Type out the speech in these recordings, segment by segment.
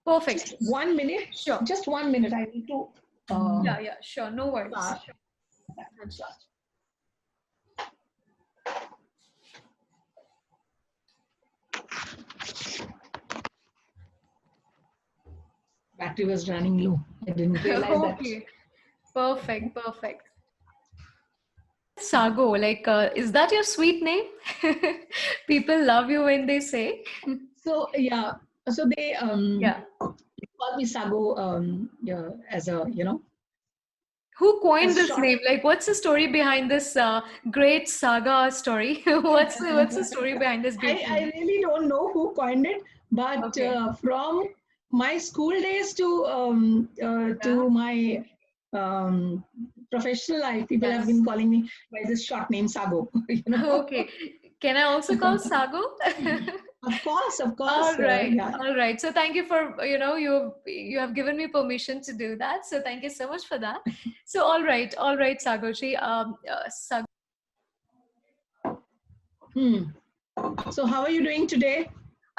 Perfect. Just 1 minute. Sure. Just 1 minute. I need to. Yeah, sure. No worries. Battery was running low. I didn't realize that. Okay. Perfect. Sago, like, is that your sweet name? People love you when they say. So yeah, so they call me Sago yeah, as a Who coined as this short. name? Like, what's the story behind this great saga story? what's the story behind this beautiful I name? really don't know who coined it, but Okay. from my school days to my professional life, people have been calling me by this short name Sago. Okay. Can I also call Sago? Of course. All right. Yeah. All right. So thank you for, you have given me permission to do that. So thank you so much for that. So all right, Sagoji. So how are you doing today?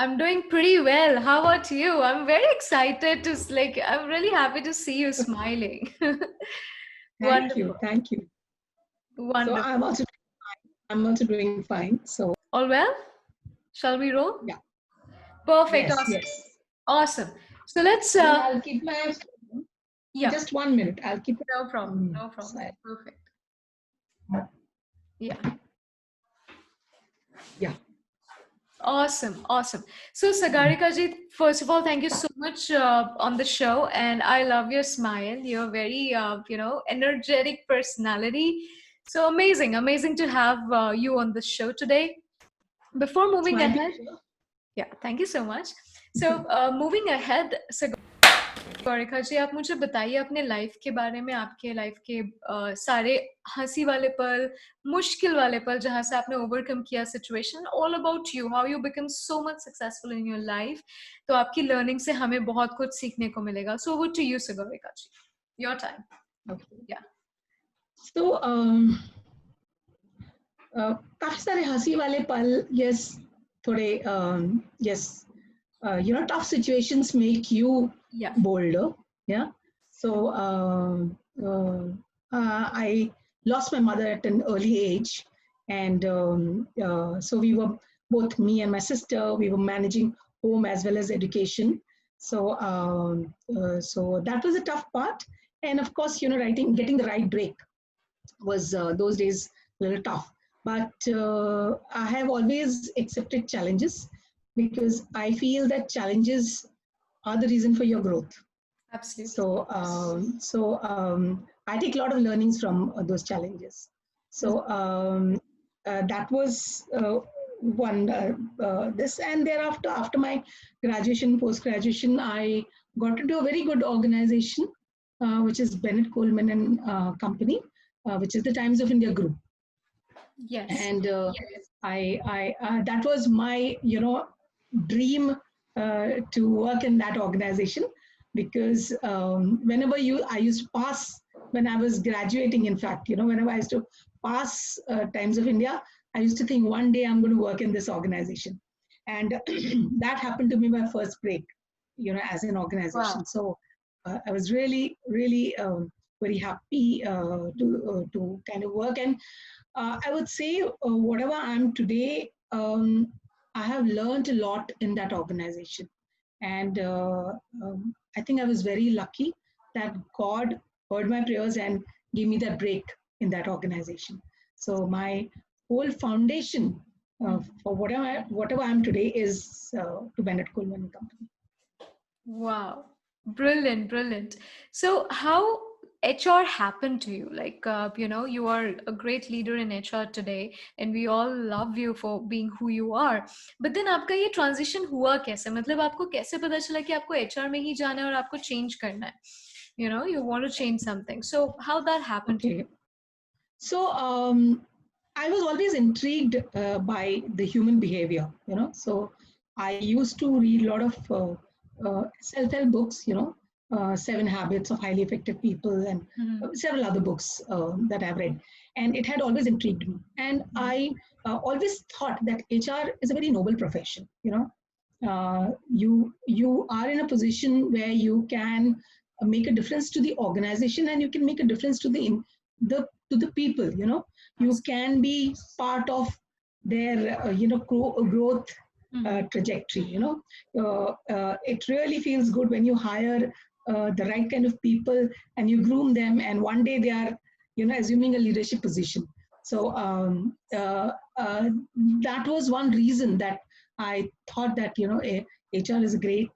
I'm doing pretty well. How about you? I'm very excited I'm really happy to see you smiling. Thank you. Wonderful. So I'm also doing fine. So all well? Shall we roll? Yeah. Perfect. Yes, Awesome. yes. Awesome. So let's I'll keep my just 1 minute. I'll keep no problem. Side. Perfect. Yeah. Awesome. So Sagorika ji, first of all, thank you so much on the show, and I love your smile. You're very energetic personality. So amazing to have you on the show today. Before moving ahead, thank you so much. So moving ahead, Sagorika जी, आप मुझे बताइए अपने life के बारे में, आपके life के सारे हंसी वाले पल, मुश्किल वाले पल जहां से आपने ओवरकम किया situation, all about you, how you become so much successful in your life. तो आपकी लर्निंग से हमें बहुत कुछ सीखने को मिलेगा. So over to you Sagorika ji, your time. So काफी सारे हंसी वाले पल, yes, थोड़े yes, tough situations make you bolder. Yeah. So I lost my mother at an early age, and so we were both, me and my sister, we were managing home as well as education. So so that was a tough part, and of course, getting the right break was those days a little tough. But I have always accepted challenges because I feel that challenges are the reason for your growth. Absolutely. So I take a lot of learnings from those challenges. So that was one this, and thereafter, after my graduation, post-graduation, I got into a very good organization, which is Bennett Coleman and Company, which is the Times of India Group. Yes. And I that was my dream to work in that organization, because whenever I used to pass, when I was graduating, in fact, whenever I used to pass Times of India, I used to think one day I'm going to work in this organization. And that happened to be my first break, as an organization. Wow. So I was really very happy to kind of work. And I would say whatever I'm today, I have learned a lot in that organization. And I think I was very lucky that God heard my prayers and gave me that break in that organization. So my whole foundation for whatever I'm today is to Bennett Coleman Company. Wow, brilliant. So how HR happened to you? Like, you are a great leader in HR today, and we all love you for being who you are. But then आपका ये transition हुआ कैसे? मतलब आपको कैसे पता चला कि आपको HR में ही जाना है और आपको change करना है? You want to change something. So how that happened to you? So I was always intrigued by the human behavior. So I used to read a lot of self-help books, 7 Habits of Highly Effective People, and several other books that I've read. And it had always intrigued me. And I always thought that HR is a very noble profession, you are in a position where you can make a difference to the organization, and you can make a difference to the people. You can be part of their growth trajectory. It really feels good when you hire the right kind of people and you groom them, and one day they are assuming a leadership position. So that was one reason that I thought that HR is a great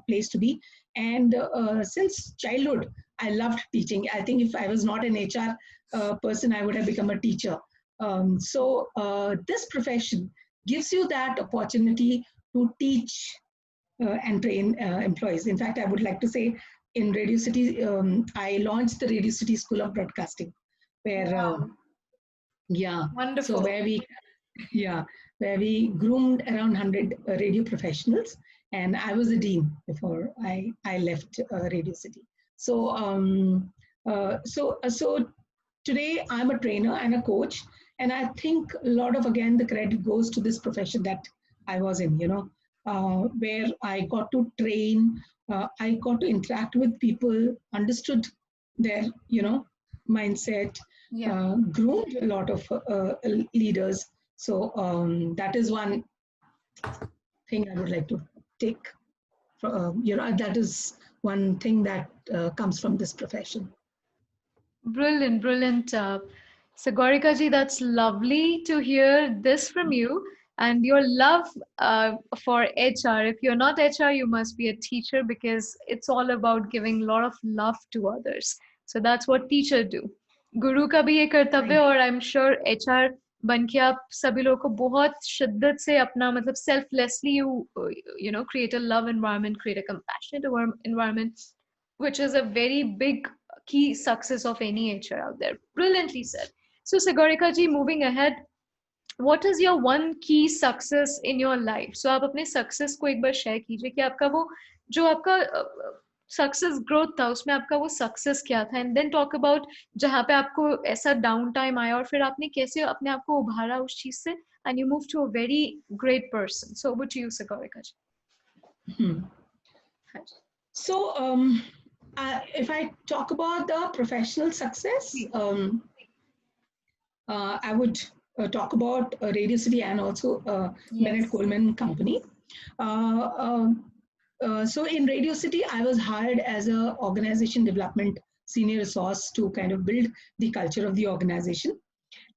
place to be. And since childhood, I loved teaching. I think if I was not an HR person, I would have become a teacher. So this profession gives you that opportunity to teach and train employees. In fact, I would like to say in Radio City, I launched the Radio City School of Broadcasting, where Wow. yeah, so Wonderful. where we groomed around 100 radio professionals, and I was the dean before I left Radio City. So today I'm a trainer and a coach, and I think a lot of, again, the credit goes to this profession that I was in, where I got to train, I got to interact with people, understood their, mindset, Yeah. groomed a lot of leaders. So that is one thing I would like to take. That is one thing that comes from this profession. Brilliant, brilliant. Sagorika ji, that's lovely to hear this from you. And your love for HR. If you're not HR, you must be a teacher, because it's all about giving a lot of love to others. So that's what teachers do. गुरु का भी ये कर्तव्य, और आई am sure HR बन के आप सभी लोगों को बहुत शिद्दत से अपना मतलब selflessly you know create a love environment, create a compassionate environment, which is a very big key success of any HR out there. Brilliantly said. So Sagorika ji, moving ahead, what is your one key success in your life? So आप अपने success को एक बार share कीजिए कि आपका वो जो आपका सक्सेस ग्रोथ था उसमें आपका वो सक्सेस क्या था, एंड देन टॉक अबाउट जहाँ पे आपको ऐसा डाउन टाइम आया और फिर आपने कैसे अपने आप को उभारा उस चीज से, and you move to a very great person. So over to you Sagorika ji. So if I talk about the professional success, I would talk about Radio City and also Bennett Coleman Company. So in Radio City, I was hired as a organization development senior resource to kind of build the culture of the organization.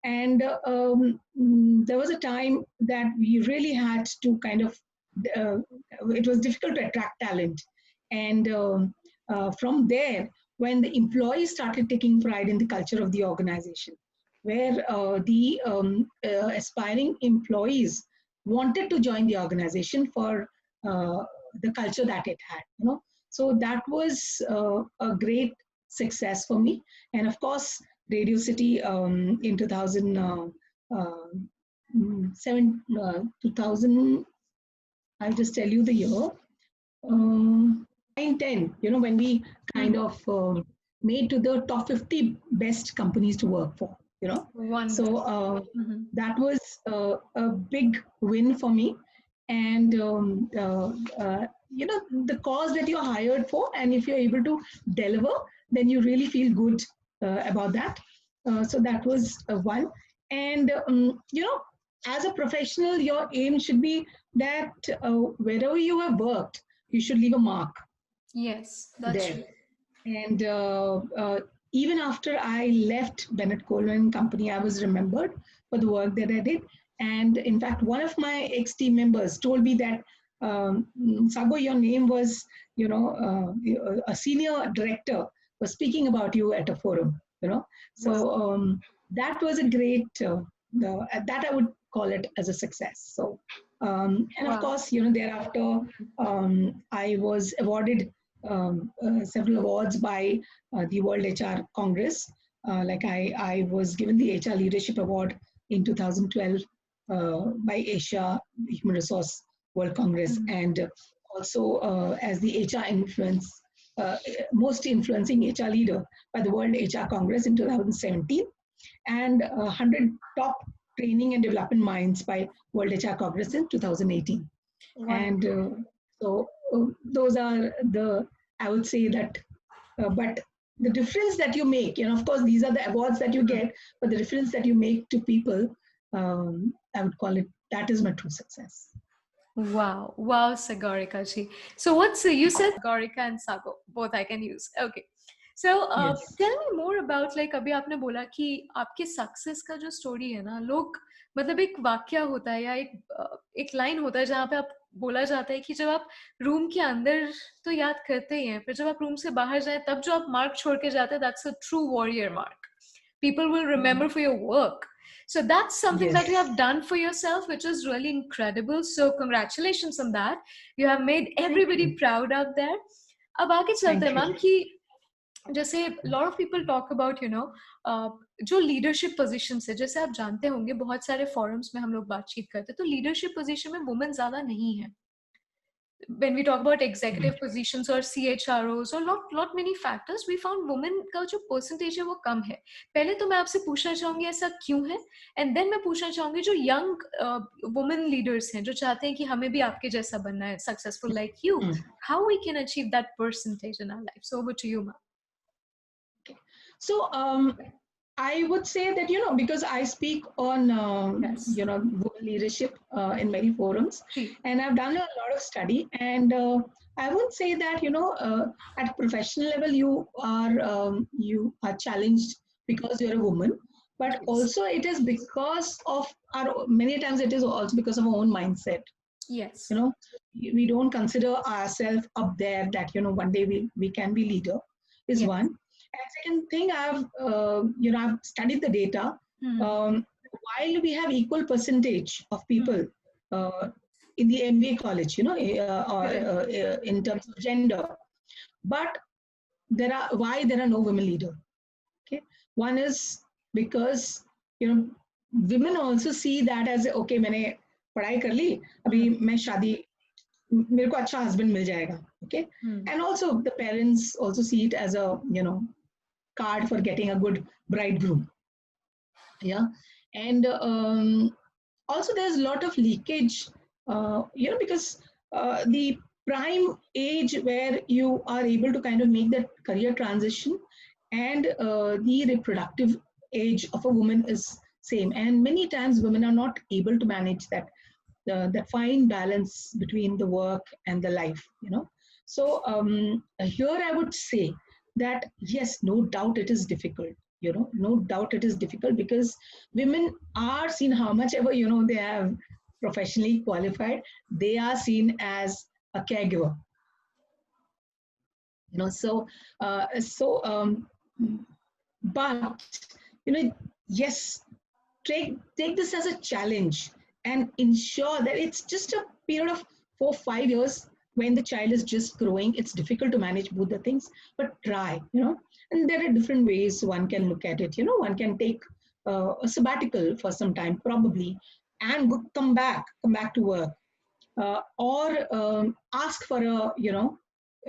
And there was a time that we really had to kind of, it was difficult to attract talent. And from there, when the employees started taking pride in the culture of the organization, where the aspiring employees wanted to join the organization for the culture that it had, So that was a great success for me. And of course, Radio City in 2007, 2000, I'll just tell you the year, 9-10, when we kind of made to the top 50 best companies to work for, So that was a big win for me. And the cause that you're hired for, and if you're able to deliver, then you really feel good about that. So that was one. And as a professional, your aim should be that wherever you have worked, you should leave a mark. Yes, that's there. And even after I left Bennett Coleman Company, I was remembered for the work that I did. And in fact, one of my ex-team members told me that, Sago, your name was, a senior director was speaking about you at a forum, So that was a great, that I would call it as a success. So, and of course, thereafter, I was awarded several awards by the World HR Congress. Like I was given the HR Leadership Award in 2012 by Asia Human Resource World Congress, and also as the HR most influencing HR leader by the World HR Congress in 2017, and 100 top training and development minds by World HR Congress in 2018. And those are the, I would say that, but the difference that you make, of course, these are the awards that you get, but the difference that you make to people, I would call it, that is my true success. Wow, wow, Sagorika ji. So you said Sagorika and Sago, both I can use. Okay. So Yes. tell me more about like अभी आपने बोला कि आपके success का जो story है ना, लोग मतलब एक वाक्य होता है या एक लाइन होता है जहाँ पे आप बोला जाता है कि जब आप रूम के अंदर तो याद करते ही हैं, फिर जब आप रूम से बाहर जाए तब जो आप मार्क छोड़ के जाते हैं, that's a true warrior mark. People will remember for your work. So that's something that you Yes. have done for yourself, which is really incredible. So congratulations on that. You have made everybody proud out there. अब आगे चलते हैं Thank you. Ma'am कि जैसे lot of people talk about जो leadership positions है, जैसे आप जानते होंगे बहुत सारे forums में हम लोग बातचीत करते हैं, तो leadership position में women ज़्यादा नहीं है. When we talk about executive positions or CHROs or lot many factors, we found women का जो percentage है वो कम है. पहले तो मैं आपसे पूछना चाहूंगी ऐसा क्यों है, and then मैं पूछना चाहूंगी जो young women leaders हैं जो चाहते हैं कि हमें भी आपके जैसा बनना है, successful like you, how we can achieve that percentage in our life. So over to you, ma'am. Okay. So I would say that, because I speak on, Yes. women leadership in many forums, Ji. and I've done a lot of study. And I would say that, at professional level, you are challenged because you're a woman, but Yes. also it is because of many times it is also because of our own mindset. Yes. We don't consider ourselves up there that, one day we can be leader is Yes. one. And second thing, I've studied the data. While we have equal percentage of people in the MBA college, in terms of gender, but why there are no women leader. Okay, one is because women also see that as okay, मैंने पढ़ाई कर ली, अभी मैं शादी, मेरे को अच्छा husband मिल जाएगा. Okay, and also the parents also see it as a card for getting a good bridegroom. Yeah, and also there's a lot of leakage, because the prime age where you are able to kind of make that career transition and the reproductive age of a woman is same, and many times women are not able to manage that fine balance between the work and the life. So here I would say that yes, no doubt it is difficult. No doubt it is difficult because women are seen, how much ever they have professionally qualified, they are seen as a caregiver. But yes, take this as a challenge and ensure that it's just a period of 4-5 years when the child is just growing. It's difficult to manage both the things, but try. And there are different ways one can look at it. One can take a sabbatical for some time, probably, and come back to work, or ask for a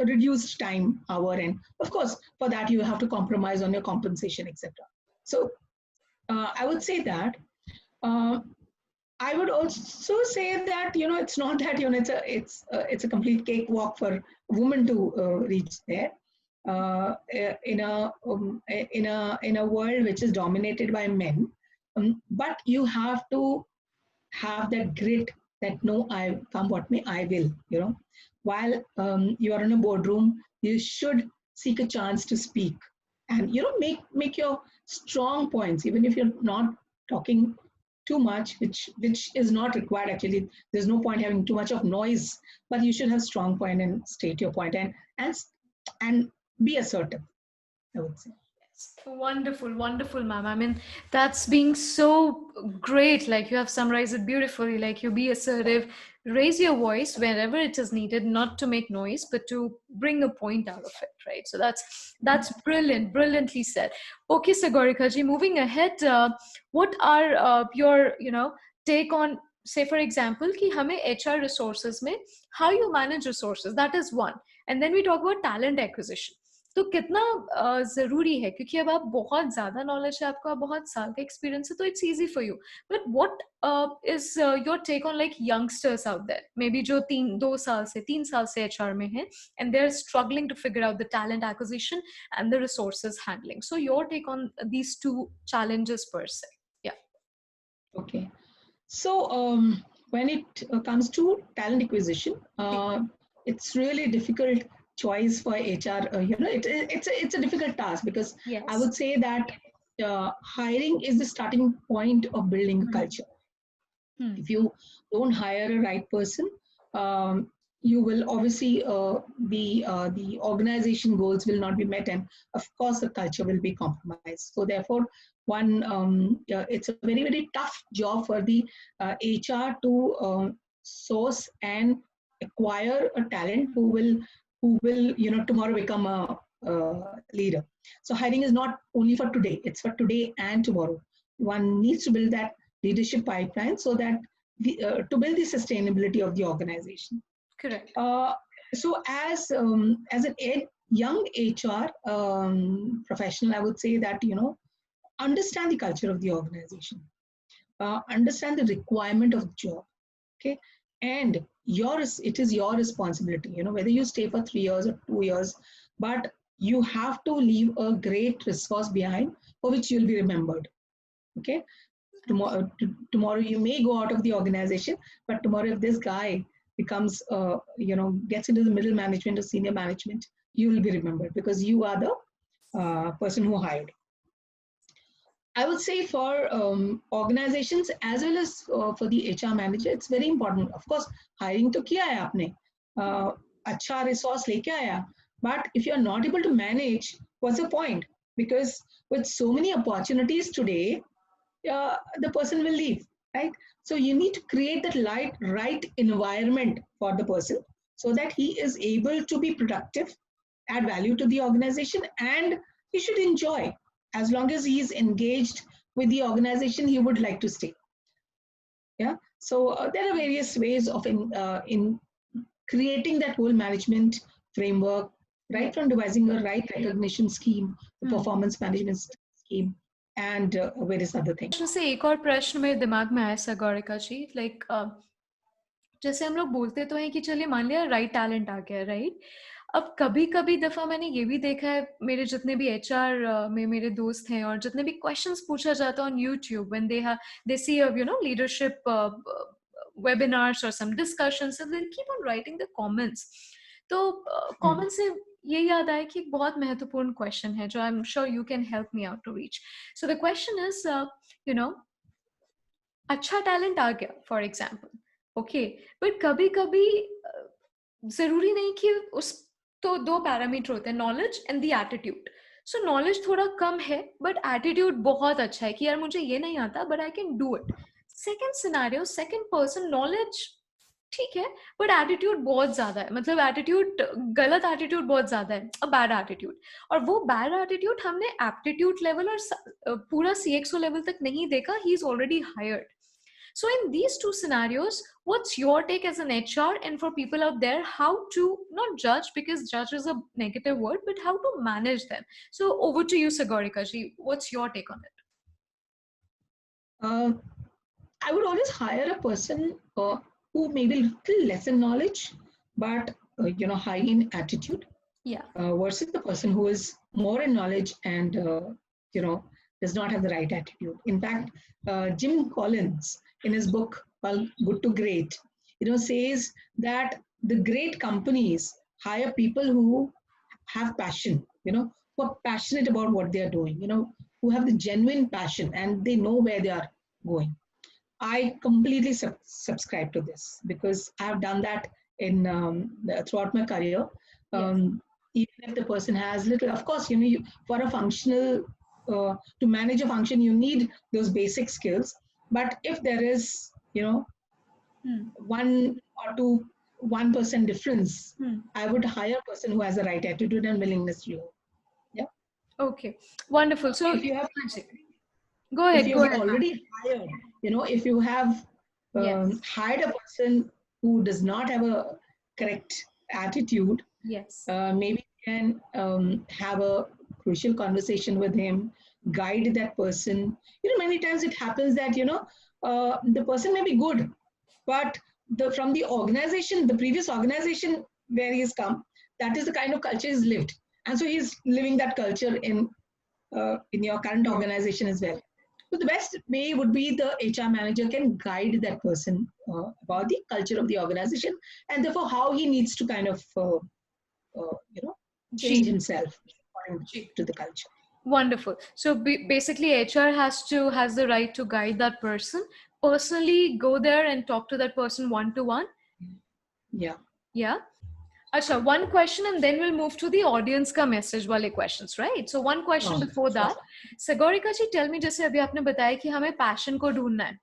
reduced time hour, and of course for that you have to compromise on your compensation, etc. So I would say that. I would also say that it's not that it's a complete cakewalk for a woman to reach there. In a world which is dominated by men, but you have to have that grit that no, I come what may, I will. While you are in a boardroom, you should seek a chance to speak, and make your strong points, even if you're not talking too much, which is not required actually. There's no point having too much of noise, but you should have strong point and state your point and be assertive, I would say. Wonderful, wonderful, ma'am. I mean, that's being so great. Like you have summarized it beautifully. Like you be assertive, raise your voice wherever it is needed, not to make noise, but to bring a point out of it, right? So that's brilliant, brilliantly said. Okay, Sagorika ji, moving ahead, what are your take on, say for example, कि हमें HR resources में how you manage resources, that is one, and then we talk about talent acquisition. तो कितना जरूरी है, क्योंकि अब आप बहुत ज्यादा नॉलेज है आपको, आप बहुत साल का एक्सपीरियंस है, तो it's easy for you. But what is your take on like youngsters out there, maybe जो 3 साल से HR में है, and they are struggling to figure out the talent acquisition and the resources handling. So your take on these two challenges per se. Yeah. Okay. So when it comes to talent acquisition, it's really difficult choice for HR. It's a difficult task, because I Yes. would say that hiring is the starting point of building a culture. If you don't hire a right person, you will obviously the organization goals will not be met, and of course the culture will be compromised. So therefore, it's a very, very tough job for the HR to source and acquire a talent who will tomorrow become a leader. So hiring is not only for today; it's for today and tomorrow. One needs to build that leadership pipeline, so that to build the sustainability of the organization. Correct. So as an young HR professional, I would say that understand the culture of the organization, understand the requirement of the job, okay, and it is your responsibility. Whether you stay for 3 years or 2 years, but you have to leave a great resource behind for which you'll be remembered. Okay, tomorrow you may go out of the organization, but tomorrow if this guy becomes gets into the middle management or senior management, you will be remembered because you are the person who hired. I would say for organizations as well as for the HR manager, it's very important. Of course, hiring to kiya hai aapne, acha resource leke aaya, but if you are not able to manage, what's the point? Because with so many opportunities today, the person will leave, right? So you need to create that right environment for the person, so that he is able to be productive, add value to the organization, and he should enjoy. As long as he is engaged with the organization, he would like to stay. Yeah. So there are various ways of in creating that whole management framework, right from devising a right recognition scheme, the performance management scheme, and various other things. से एक और प्रश्न मेरे दिमाग में आया सागोरिका जी, like जैसे हम लोग बोलते तो हैं कि चलिए मान लिया राइट टैलेंट आ गया, राइट? अब कभी कभी दफा मैंने ये भी देखा है, मेरे जितने भी HR में मेरे दोस्त हैं और जितने भी क्वेश्चंस पूछा जाता है on YouTube when they see leadership webinars or some discussions, and they'll keep on writing the comments. तो कमेंट से ये याद आया कि एक बहुत महत्वपूर्ण क्वेश्चन है जो I am sure you can help me out to reach. So the question is अच्छा टैलेंट आ गया फॉर एग्जाम्पल, ओके, बट कभी कभी जरूरी नहीं कि उस, तो 2 पैरामीटर होते हैं, knowledge and the attitude. So knowledge थोड़ा कम है बट एटीट्यूड बहुत अच्छा है कि यार मुझे ये नहीं आता but I can do it. Second scenario, second person, knowledge ठीक है बट एटीट्यूड बहुत ज्यादा है, मतलब एटीट्यूड, गलत एटीट्यूड बहुत ज्यादा है, अ बैड एटीट्यूड. और वो बैड एटीट्यूड हमने एप्टीट्यूड लेवल और पूरा CXO लेवल तक नहीं देखा, he is already hired. So in these two scenarios, what's your take as an HR, and for people out there, how to not judge, because judge is a negative word, but how to manage them? So over to you, Sagorika ji. What's your take on it? I would always hire a person who may be little less in knowledge, but high in attitude. Yeah. Versus the person who is more in knowledge and does not have the right attitude. In fact, Jim Collins, in his book called Good to Great, says that the great companies hire people who have passion, who are passionate about what they are doing, who have the genuine passion and they know where they are going. I completely subscribe to this because I have done that in throughout my career. Even if the person has little, of course, for a functional, to manage a function, you need those basic skills. But if there is, 1% difference, I would hire a person who has the right attitude and willingness to learn. Yeah. Okay. Wonderful. So if you have, go ahead. If you've already hired, if you have hired a person who does not have a correct attitude, yes, maybe can have a crucial conversation with him, guide that person. Many times it happens that, the person may be good, but from the organization, the previous organization where he's come, that is the kind of culture he's lived. And so he's living that culture in your current organization as well. So the best way would be the HR manager can guide that person about the culture of the organization, and therefore how he needs to kind of change Gee. himself according to the culture. Wonderful. So basically, HR has the right to guide that person, personally go there and talk to that person one to one. Yeah. Yeah. Acha, one question and then we'll move to the audience ka message wale questions, right? So one question before that. Sagorika ji, tell me, जैसे अभी आपने बताया कि हमें passion को ढूंढना है,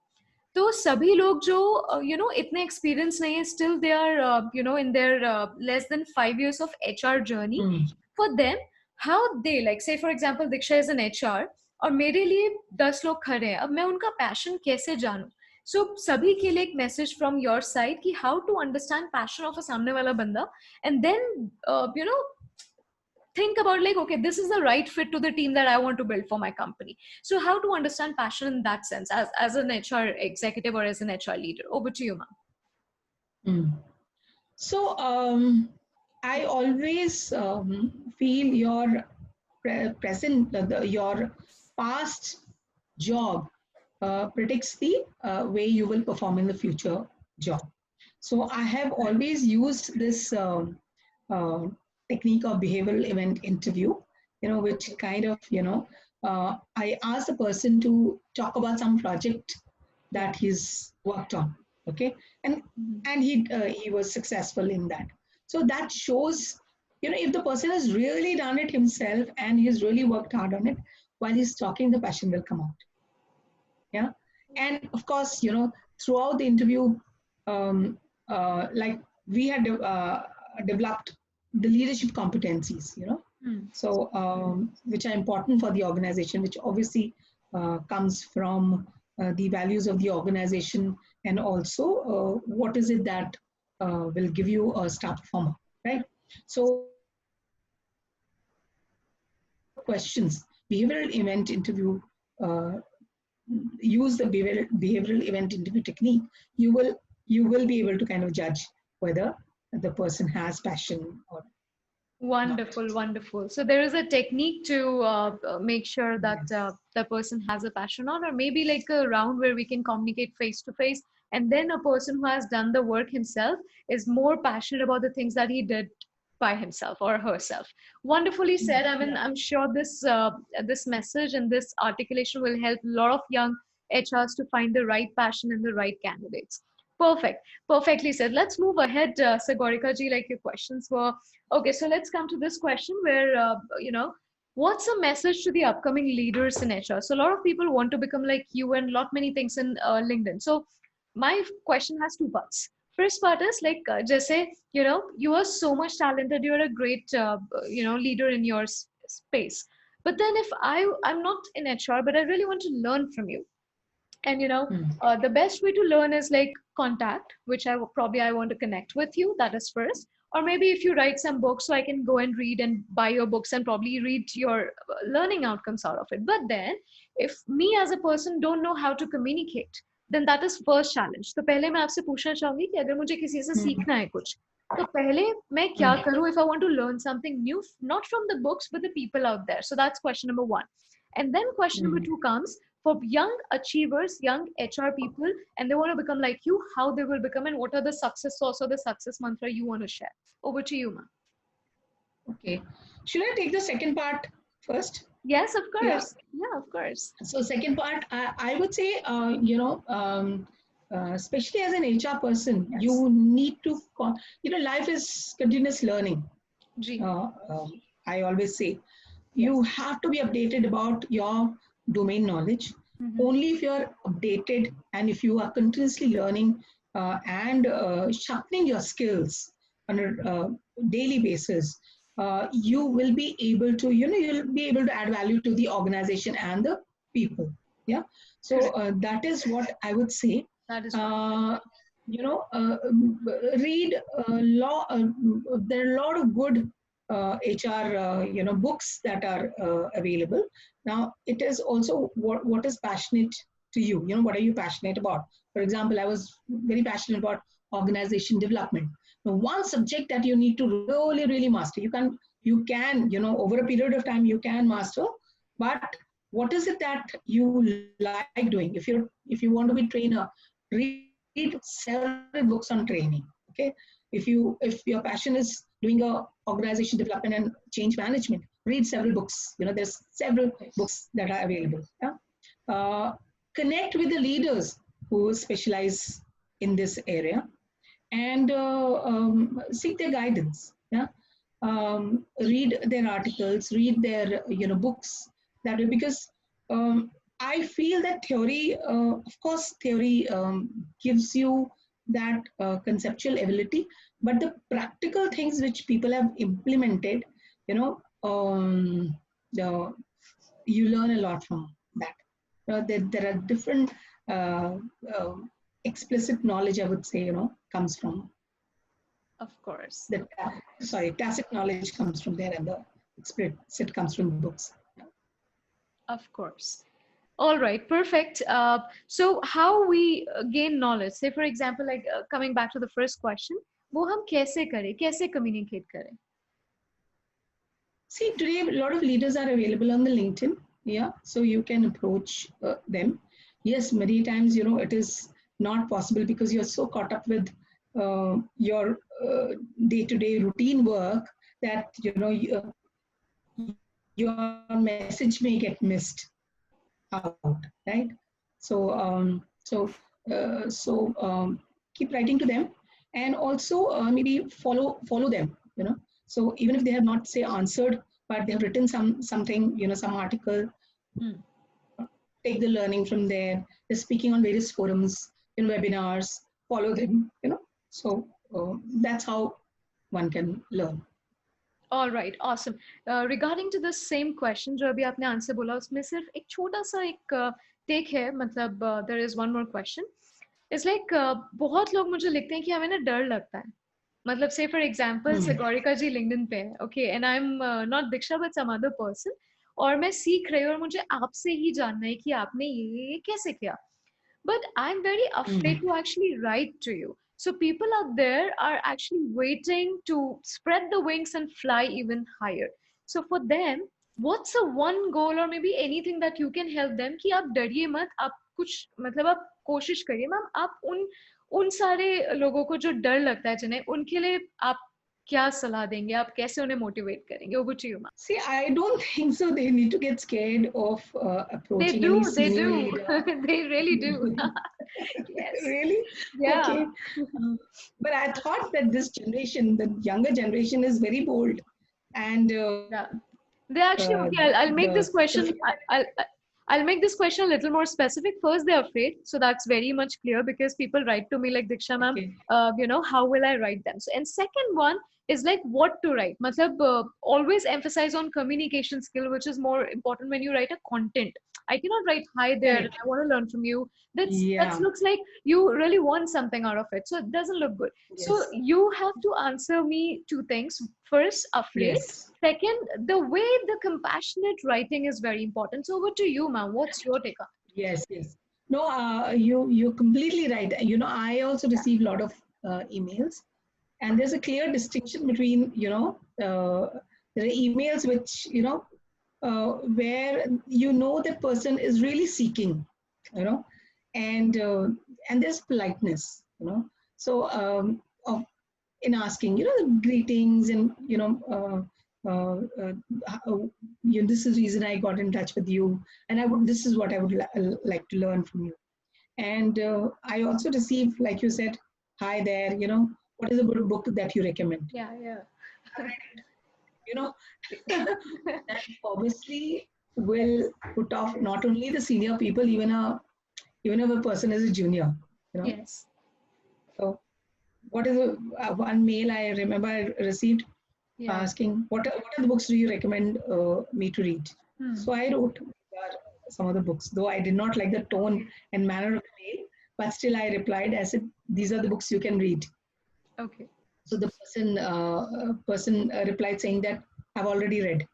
तो सभी लोग जो इतने एक्सपीरियंस नहीं है, still they are in their less than 5 years of HR journey. For them, how they, like say for example Diksha is an HR और मेरे लिए 10 लोग खड़े हैं, अब मैं उनका पैशन कैसे जानूं? So सभी के लिए एक message from your side कि how to understand passion of a सामने वाला बंदा, and then think about like, okay, this is the right fit to the team that I want to build for my company. So how to understand passion in that sense as an HR executive or as an HR leader? Over to you, ma'am. So I always feel your present, your past job predicts the way you will perform in the future job. So I have always used this technique of behavioral event interview, which kind of, I ask the person to talk about some project that he's worked on. Okay, and he was successful in that. So that shows, if the person has really done it himself and he's really worked hard on it, while he's talking, the passion will come out. Yeah, and of course, throughout the interview, like we had developed the leadership competencies, so which are important for the organization, which obviously comes from the values of the organization, and also what is it that will give you a star performer, right? So questions, behavioral event interview, use the behavioral event interview technique, you will be able to kind of judge whether the person has passion or Wonderful, not. wonderful. So there is a technique to make sure that the person has a passion on, or maybe like a round where we can communicate face to face, and then a person who has done the work himself is more passionate about the things that he did by himself or herself. Wonderfully said. I mean, I'm sure this message and this articulation will help a lot of young HRs to find the right passion and the right candidates. Perfect. Perfectly said. Let's move ahead, Sagorika ji, like your questions were. Okay, so let's come to this question where, what's a message to the upcoming leaders in HR? So a lot of people want to become like you and lot many things in LinkedIn. So my question has two parts. First part is like, just say, you are so much talented. You're a great, leader in your space. But then if I'm not in HR, but I really want to learn from you. And the best way to learn is like contact, which I want to connect with you. That is first. Or maybe if you write some books, so I can go and read and buy your books and probably read your learning outcomes out of it. But then if me as a person don't know how to communicate, then that is first challenge. तो पहले मैं आपसे पूछना चाहूंगी कि अगर मुझे किसी से सीखना है कुछ, तो पहले मैं क्या करूं if I want to learn something new, not from the books but the people out there. So that's question number one. And then question number two comes for young achievers, young HR people, and they want to become like you, how they will become, and what are the success source or the success mantra you want to share. Over to you, ma'am. Okay. Should I take the second part first? Yes, of course. Yeah, of course. So second part, I would say, especially as an HR person, you need to, life is continuous learning. I always say, you have to be updated about your domain knowledge. Only if you're updated and if you are continuously learning and sharpening your skills on a daily basis, you will be able to, you'll be able to add value to the organization and the people. Yeah. So that is what I would say. That is read law. There are a lot of good HR books that are available. Now it is also what is passionate to you. What are you passionate about? For example, I was very passionate about organization development. Now, one subject that you need to really master. You can over a period of time you can master, but what is it that you like doing? If you want to be trainer, read several books on training. Okay, if your passion is doing a organization development and change management, read several books. There's several books that are available. Yeah? Connect with the leaders who specialize in this area and seek their guidance. Yeah, read their articles, read their books. That way, because I feel that theory, of course, theory gives you that conceptual ability, but the practical things which people have implemented, the, you learn a lot from that. There are different uh, uh, explicit knowledge, I would say, comes from Of course. the tacit knowledge comes from there, and the explicit comes from the books. Of course. All right, perfect. So how we gain knowledge? Say, for example, like coming back to the first question, वो हम कैसे करें, कैसे communicate करें? See, today a lot of leaders are available on the LinkedIn. Yeah, so you can approach them. Yes, many times it is not possible because you're so caught up with your day-to-day routine work that your message may get missed out, right? So keep writing to them, and also maybe follow them. So even if they have not say answered, but they have written something, some article, take the learning from there. They're speaking on various forums, in webinars. Follow them. So that's how one can learn. All right, awesome. Regarding to the same question जो अभी आपने answer बोला उसमें सिर्फ एक छोटा सा एक टेक है मतलब there is one more question. It's like बहुत लोग मुझे लिखते हैं कि हमें ना डर लगता है. मतलब say for example Sagorika ji LinkedIn पे है, okay, and I'm not Diksha but some other person, और मैं सीख रही हूँ और मुझे आपसे ही जानना है कि आपने ये कैसे किया. But I'm very afraid to actually write to you. So people out there are actually waiting to spread the wings and fly even higher. So for them, what's the one goal or maybe anything that you can help them कि आप डरिए मत, आप कुछ मतलब आप कोशिश करिए मैम, आप उन सारे लोगों को जो डर लगता है जिन्हें, उनके लिए आप क्या सलाह देंगे, आप कैसे उन्हें मोटिवेट करेंगे? Over to you, ma'am. See, I don't think so. They need to get scared of approaching any senior leader. They really do. Yes. Really? Yeah. Okay. But I thought that this generation, the younger generation, is very bold, and yeah. They actually, okay, I'll make this question. I'll make this question a little more specific. First, they're afraid, so that's very much clear because people write to me like Diksha ma'am, how will I write them? So, and second one is like what to write. Matlab, always emphasize on communication skill, which is more important when you write a content. I cannot write hi there. And I want to learn from you. That looks like you really want something out of it, so it doesn't look good. Yes. So you have to answer me two things. First, afraid. Yes. Second, the way the compassionate writing is very important. So over to you, ma'am. What's your take on it? Yes. No, you're completely right. I also receive a lot of emails, and there's a clear distinction between there are emails which where the person is really seeking, and there's politeness, so in asking greetings and this is the reason I got in touch with you, and this is what I would like to learn from you. And I also receive, like you said, hi there, what is a good book that you recommend? Yeah. That obviously will put off not only the senior people, even if a person is a junior. Yes. So, what is one mail I remember I received asking what are the books do you recommend me to read? So I wrote some of the books, though I did not like the tone and manner of the mail, but still I replied. I said, these are the books you can read. Okay. So the person replied saying that I've already read.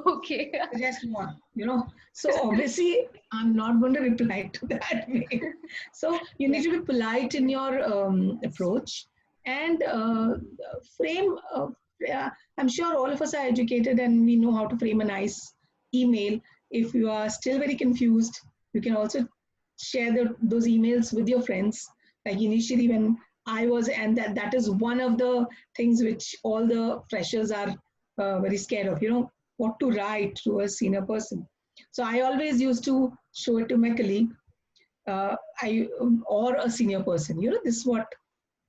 Okay. Suggest more, So obviously, I'm not going to reply to that way. So you need to be polite in your approach and frame. I'm sure all of us are educated and we know how to frame a nice email. If you are still very confused, you can also share those emails with your friends. Like initially, when I was, and that is one of the things which all the freshers are very scared of. What to write to a senior person. So I always used to show it to my colleague, or a senior person. This is what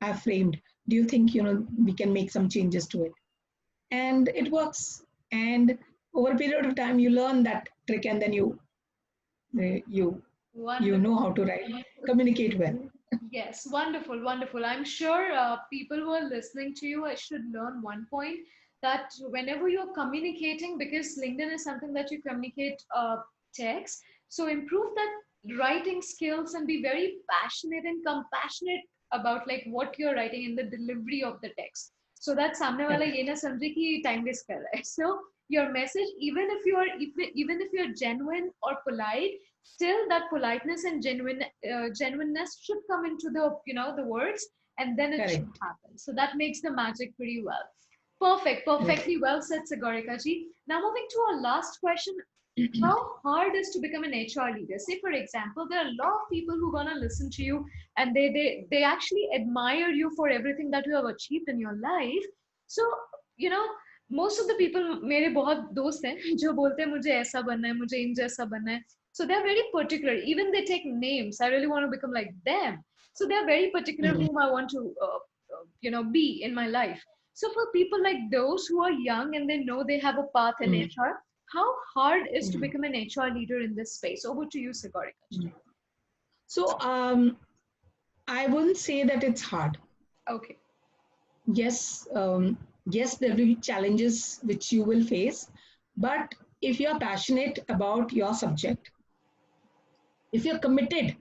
I've framed. Do you think we can make some changes to it? And it works. And over a period of time, you learn that trick, and then you know how to write, communicate well. Yes, wonderful, wonderful. I'm sure people who are listening to you should learn one point, that whenever you're communicating, because LinkedIn is something that you communicate text, so improve that writing skills and be very passionate and compassionate about like what you're writing in the delivery of the text. So that सामने वाला ये ना समझे कि time waste कर रहा है. So your message, even if you're genuine or polite, still that politeness and genuineness should come into the words, and then it should Correct. happen. So that makes the magic pretty well. Perfectly well said, Sagorika ji. Now moving to our last question. How hard is to become an HR leader? Say, for example, there are a lot of people who are gonna listen to you, and they actually admire you for everything that you have achieved in your life. So, you know, most of the people, मेरे बहुत दोस्त हैं जो बोलते हैं मुझे ऐसा बनना है, मुझे इन जैसा बनना है. So they're very particular. Even they take names. I really want to become like them. So they're very particular whom I want to, be in my life. So for people like those who are young and they know they have a path in HR, how hard is to become an HR leader in this space? Over to you, Sagorika. So I wouldn't say that it's hard. Okay. Yes, yes, there will be challenges which you will face, but if you are passionate about your subject, if you're committed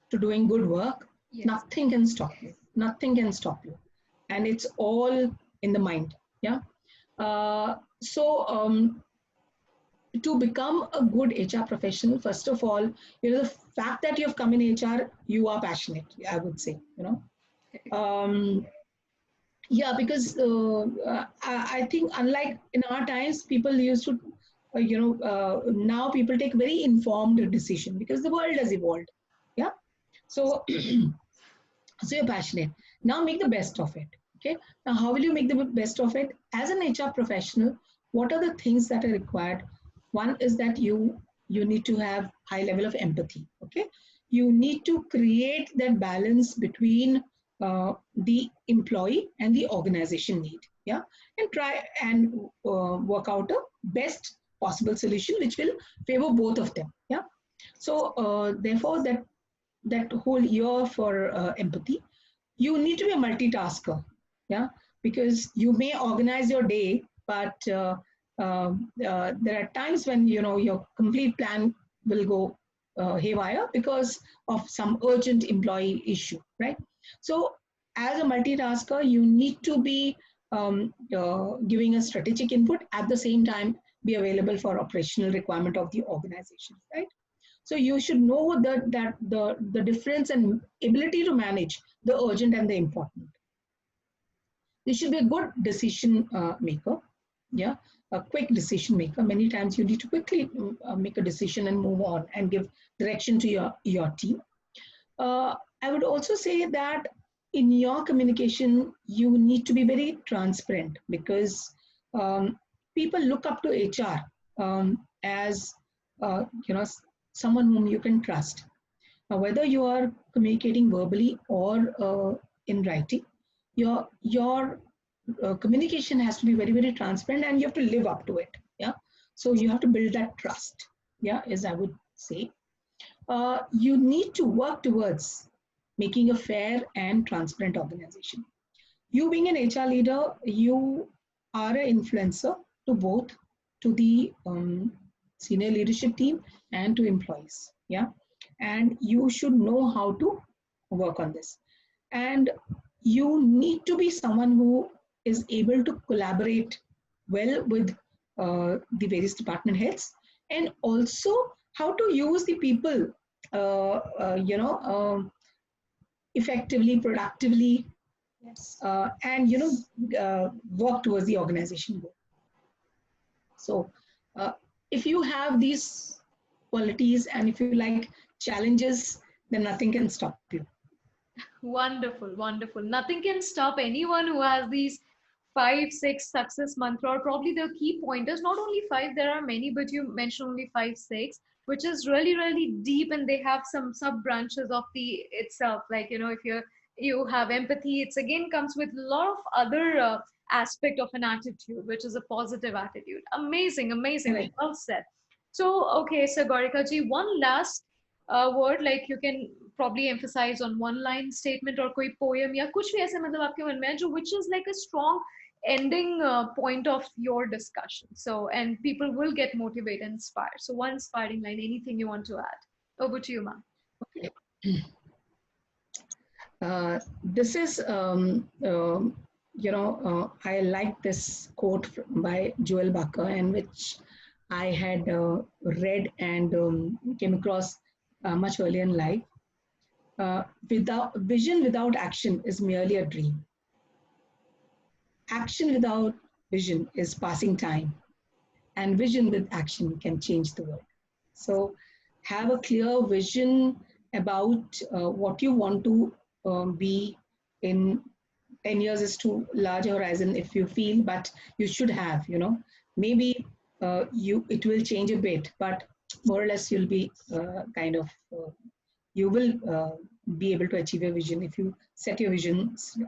to doing good work, Yes. nothing can stop you. Nothing can stop you, and it's all in the mind. Yeah. So to become a good HR professional, first of all, the fact that you've come in HR, you are passionate. I would say, Yeah, because I think unlike in our times, people used to, now people take very informed decision because the world has evolved. Yeah. So, so you're passionate. Now make the best of it. Okay. Now, how will you make the best of it? As an HR professional, what are the things that are required? One is that you need to have high level of empathy. Okay. You need to create that balance between the employee and the organization need. Yeah. And try and work out a best possible solution which will favor both of them. Yeah. So therefore that whole year for empathy, you need to be a multitasker. Yeah. Because you may organize your day, but there are times when your complete plan will go haywire because of some urgent employee issue, right? So as a multitasker, you need to be giving a strategic input, at the same time be available for operational requirement of the organization, right? So you should know the difference and ability to manage the urgent and the important. You should be a good decision maker. Yeah, a quick decision maker. Many times you need to quickly make a decision and move on and give direction to your team. I would also say that in your communication, you need to be very transparent because people look up to HR as someone whom you can trust. Now, whether you are communicating verbally or in writing, your communication has to be very, very transparent, and you have to live up to it. Yeah. So you have to build that trust. Yeah, as I would say. You need to work towards making a fair and transparent organization. You being an HR leader, you are an influencer to both to the senior leadership team and to employees. Yeah. And you should know how to work on this. And you need to be someone who is able to collaborate well with the various department heads, and also how to use the people, effectively, productively, Yes. and work towards the organization goal. So, if you have these qualities and if you like challenges, then nothing can stop you. Wonderful, wonderful. Nothing can stop anyone who has these five, six success mantra, or probably the key pointers. Not only five, there are many, but you mentioned only five, six, which is really, really deep, and they have some sub branches of the itself. Like, if you have empathy, it's again comes with a lot of other aspect of an attitude, which is a positive attitude. Amazing, amazing. Correct. Well said. So, okay, so Gorika ji, one last word, like you can probably emphasize on one line statement or कोई poem या कुछ भी ऐसे मतलब आपके मन में है जो which is like a strong ending point of your discussion. So, and people will get motivated and inspired. So, one inspiring line, anything you want to add? Over to you, ma'am. Okay. This is, I like this quote by Joel Baker, and which I had read and came across much earlier in life. Without vision, without action is merely a dream. Action without vision is passing time, and vision with action can change the world. So, have a clear vision about what you want to be in 10 years is too large a horizon if you feel, but you should have, maybe it will change a bit, but more or less you'll be you will be able to achieve your vision if you set your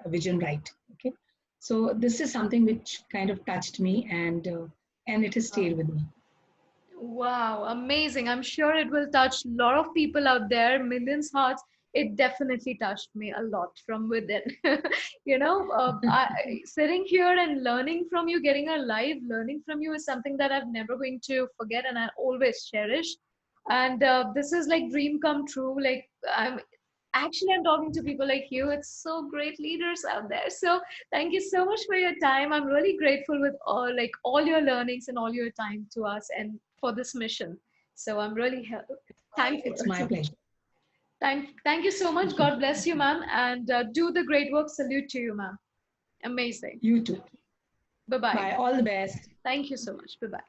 vision right. Okay. So this is something which kind of touched me, and it has stayed with me. Wow, amazing. I'm sure it will touch a lot of people out there, millions hearts. It definitely touched me a lot from within. Sitting here and learning from you, getting a live learning from you is something that I'm never going to forget and I always cherish. And this is like dream come true. Like I'm talking to people like you. It's so great leaders out there. So thank you so much for your time. I'm really grateful with all your learnings and all your time to us and for this mission. So I'm really thankful. It's my pleasure. Thank you so much. Thank you. God bless you, ma'am, and do the great work. Salute to you, ma'am. Amazing. You too. Bye bye. Bye. All the best. Thank you so much. Bye bye.